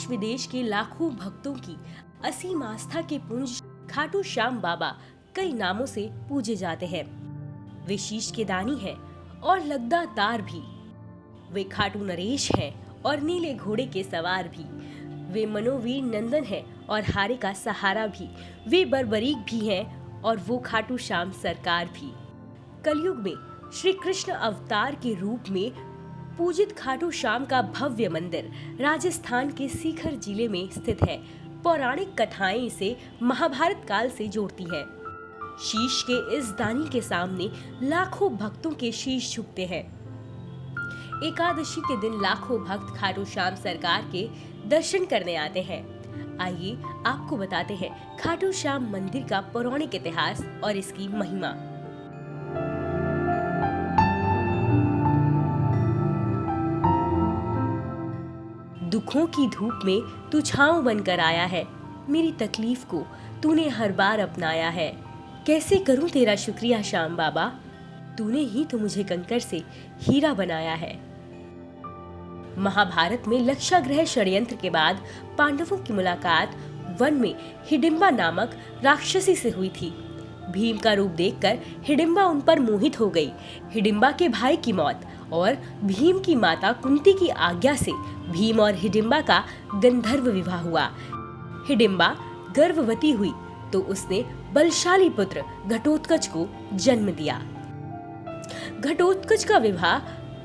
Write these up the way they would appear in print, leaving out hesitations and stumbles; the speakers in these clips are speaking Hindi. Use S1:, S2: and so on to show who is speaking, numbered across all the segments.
S1: देश विदेश के लाखों भक्तों की असीम आस्था के पुंज खाटू श्याम बाबा कई नामों से पूजे जाते हैं। वे शीश के दानी हैं और लगदा तार भी। वे खाटू नरेश हैं और नीले घोड़े के सवार भी। वे मनोवीर नंदन हैं और हारे का सहारा भी। वे बर्बरीक भी हैं और वो खाटू श्याम सरकार भी। कलयुग में श्री कृष्ण अवतार के रूप में पूजित खाटू श्याम का भव्य मंदिर राजस्थान के सीकर जिले में स्थित है। पौराणिक कथाएं इसे महाभारत काल से जोड़ती हैं। शीश के इस दानी के सामने लाखों भक्तों के शीश झुकते हैं। एकादशी के दिन लाखों भक्त खाटू श्याम सरकार के दर्शन करने आते हैं। आइए आपको बताते हैं खाटू श्याम मंदिर का पौराणिक इतिहास और इसकी महिमा। दुखों की धूप में तू छांव बनकर आया है। मेरी तकलीफ को तूने हर बार अपनाया है। कैसे करूं तेरा शुक्रिया श्याम बाबा, तूने ही तो मुझे कंकर से हीरा बनाया है। महाभारत में लक्षाग्रह षड्यंत्र के बाद पांडवों की मुलाकात वन में हिडिंबा नामक राक्षसी से हुई थी। भीम का रूप देखकर हिडिंबा उन पर मोहित हो गई। हिडिंबा के भाई की मौत और भीम की माता कुंती की आज्ञा से भीम और हिडिंबा का गंधर्व विवाह हुआ। हिडिंबा गर्भवती हुई तो उसने बलशाली पुत्र घटोत्कच को जन्म दिया। घटोत्कच का विवाह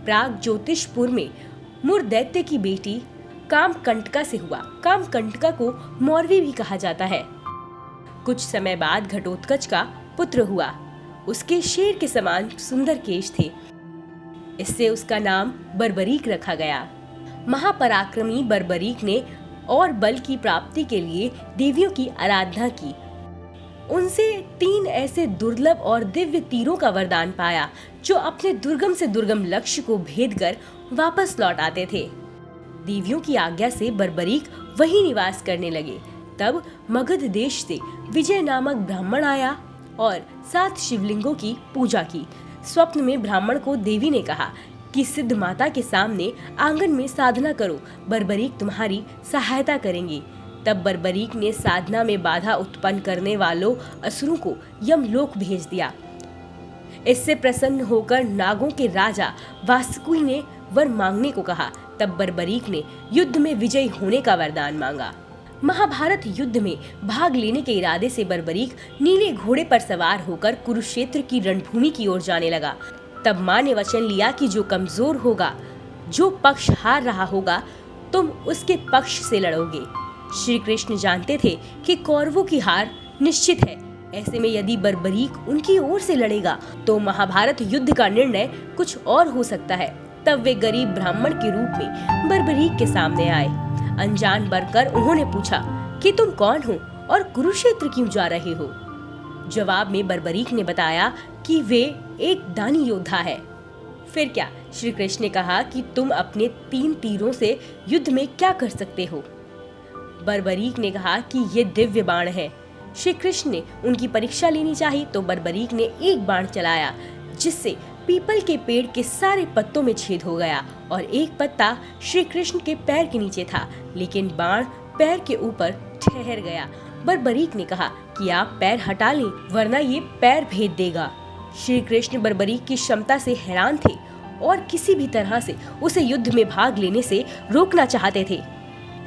S1: प्राग ज्योतिषपुर में मुर दैत्य की बेटी कामकंटका से हुआ। कामकंटका को मौरवी भी कहा जाता है। कुछ समय बाद घटोत्कच का पुत्र हुआ। उसके शेर के समान सुंदर केश थे। इससे उसका नाम बर्बरीक रखा गया। महापराक्रमी बर्बरीक ने और बल की प्राप्ति के लिए देवियों की आराधना की। उनसे 3 ऐसे दुर्लभ और दिव्य तीरों का वरदान पाया जो अपने दुर्गम से दुर्गम लक्ष्य को भेद कर वापस लौट आते थे। देवियों की आज्ञा से बर्बरीक वहीं निवास करने लगे। तब मगध देश से विजय नामक ब्राह्मण आया और 7 शिवलिंगों की पूजा की। स्वप्न में ब्राह्मण को देवी ने कहा कि सिद्ध माता के सामने आंगन में साधना करो, बर्बरीक तुम्हारी सहायता करेंगे। तब बर्बरीक ने साधना में बाधा उत्पन्न करने वालों असुरों को यमलोक भेज दिया। इससे प्रसन्न होकर नागों के राजा वासुकी ने वर मांगने को कहा। तब बर्बरीक ने युद्ध में विजयी होने का वरदान मांगा। महाभारत युद्ध में भाग लेने के इरादे से बर्बरीक नीले घोड़े पर सवार होकर कुरुक्षेत्र की रणभूमि की ओर जाने लगा। तब मां ने वचन लिया कि जो कमजोर होगा, जो पक्ष हार रहा होगा, तुम उसके पक्ष से लड़ोगे। श्री कृष्ण जानते थे कि कौरवों की हार निश्चित है। ऐसे में यदि बर्बरीक उनकी ओर से लड़ेगा तो महाभारत युद्ध का निर्णय कुछ और हो सकता है। तब वे गरीब ब्राह्मण के रूप में बर्बरीक के सामने आए। अनजान बनकर उन्होंने पूछा कि तुम कौन हो और कुरुक्षेत्र क्यों जा रहे हो। जवाब में बर्बरीक ने बताया कि वे एक दानी योद्धा है। फिर क्या? श्री कृष्ण ने कहा कि तुम अपने 3 तीरों से युद्ध में क्या कर सकते हो। बर्बरीक ने कहा कि ये दिव्य बाण है। श्री कृष्ण ने उनकी परीक्षा लेनी चाहिए तो बर्बरीक ने एक बाण चलाया जिससे पीपल के पेड़ के सारे पत्तों में छेद हो गया और एक पत्ता श्री कृष्ण के पैर के नीचे था, लेकिन बाण पैर के ऊपर ठहर गया। बर्बरीक ने कहा कि आप पैर हटा लें वरना ये पैर भेद देगा। श्री कृष्ण बर्बरीक की क्षमता से हैरान थे और किसी भी तरह से उसे युद्ध में भाग लेने से रोकना चाहते थे।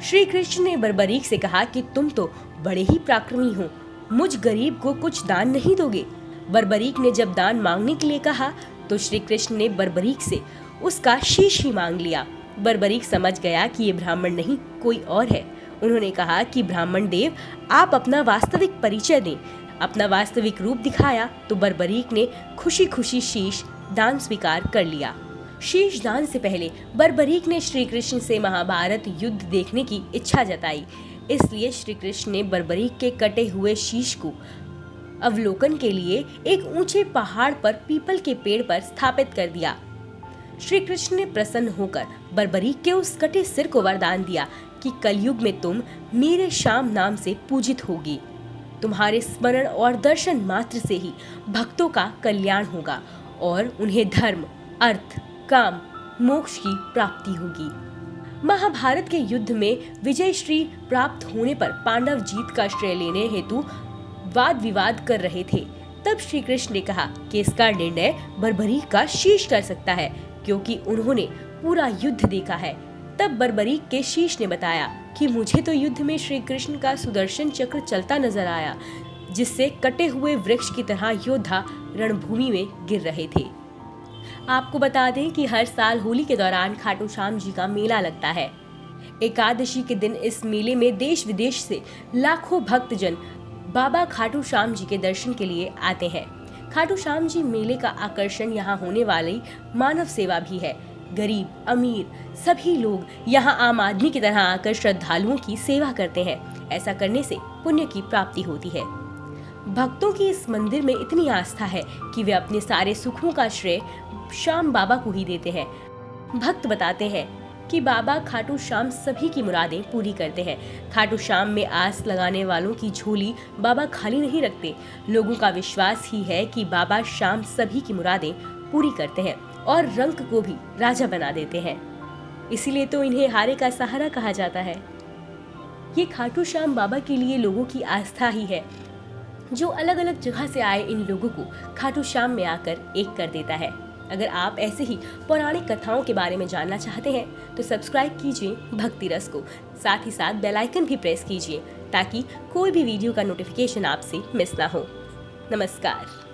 S1: श्री कृष्ण ने बर्बरीक से कहा कि तुम तो बड़े ही पराक्रमी हो, मुझ गरीब को कुछ दान नहीं दोगे। बर्बरीक ने जब दान मांगने के लिए कहा तो श्री कृष्ण ने बर्बरीक से उसका शीश ही मांग लिया। बर्बरीक समझ गया कि ये ब्राह्मण नहीं कोई और है। उन्होंने कहा कि ब्राह्मण देव, आप अपना वास्तविक परिचय दें। अपना वास्तविक रूप दिखाया तो बर्बरीक ने खुशी खुशी शीश दान स्वीकार कर लिया। शीश दान से पहले बर्बरीक ने श्री कृष्ण से महाभारत युद्ध देखने की इच्छा जताई। इसलिए श्री कृष्ण ने बर्बरीक के कटे हुए शीश को अवलोकन के लिए एक ऊंचे पहाड़ पर पीपल के पेड़ पर स्थापित कर दिया। श्री कृष्ण ने प्रसन्न होकर बर्बरीक के उस कटे सिर को वरदान दिया कि कलयुग में तुम मेरे श्याम नाम से पूजित होगी। तुम्हारे स्मरण और दर्शन मात्र से ही भक्तों का कल्याण होगा और उन्हें धर्म, अर्थ, काम, मोक्ष की प्राप्ति होगी। महाभारत के युद्ध में विजय श्री प्राप्त होने पर पांडव जीत का श्रेय लेने हेतु वाद विवाद कर रहे थे। तब श्री कृष्ण ने कहा कि इसका निर्णय बर्बरीक का शीश कर सकता है, क्योंकि उन्होंने पूरा युद्ध देखा है। तब बर्बरीक के शीश ने बताया कि मुझे तो युद्ध में श्री कृष्ण का सुदर्शन चक्र चलता नजर आया, जिससे कटे हुए वृक्ष की तरह योद्धा रणभूमि में गिर रहे थे। आपको बता दें कि हर साल होली के दौरान खाटू श्याम जी का मेला लगता है। एकादशी के दिन इस मेले में देश विदेश से लाखों भक्तजन बाबा खाटू श्याम जी के दर्शन के लिए आते हैं। खाटू श्याम जी मेले का आकर्षण यहाँ होने वाली मानव सेवा भी है। गरीब अमीर सभी लोग यहाँ आम आदमी की तरह आकर श्रद्धालुओं की सेवा करते हैं। ऐसा करने से पुण्य की प्राप्ति होती है। भक्तों की इस मंदिर में इतनी आस्था है कि वे अपने सारे सुखों का श्रेय श्याम बाबा को ही देते हैं। भक्त बताते हैं कि बाबा खाटू श्याम सभी की मुरादें पूरी करते हैं। खाटू श्याम में आस लगाने वालों की झोली बाबा खाली नहीं रखते। लोगों का विश्वास ही है कि बाबा श्याम सभी की मुरादें पूरी करते हैं और रंक को भी राजा बना देते हैं। इसीलिए तो इन्हें हारे का सहारा कहा जाता है। ये खाटू श्याम बाबा के लिए लोगों की आस्था ही है, जो अलग अलग जगह से आए इन लोगों को खाटू श्याम में आकर एक कर देता है। अगर आप ऐसे ही पौराणिक कथाओं के बारे में जानना चाहते हैं तो सब्सक्राइब कीजिए भक्ति रस को। साथ ही साथ बेल आइकन भी प्रेस कीजिए ताकि कोई भी वीडियो का नोटिफिकेशन आपसे मिस ना हो। नमस्कार।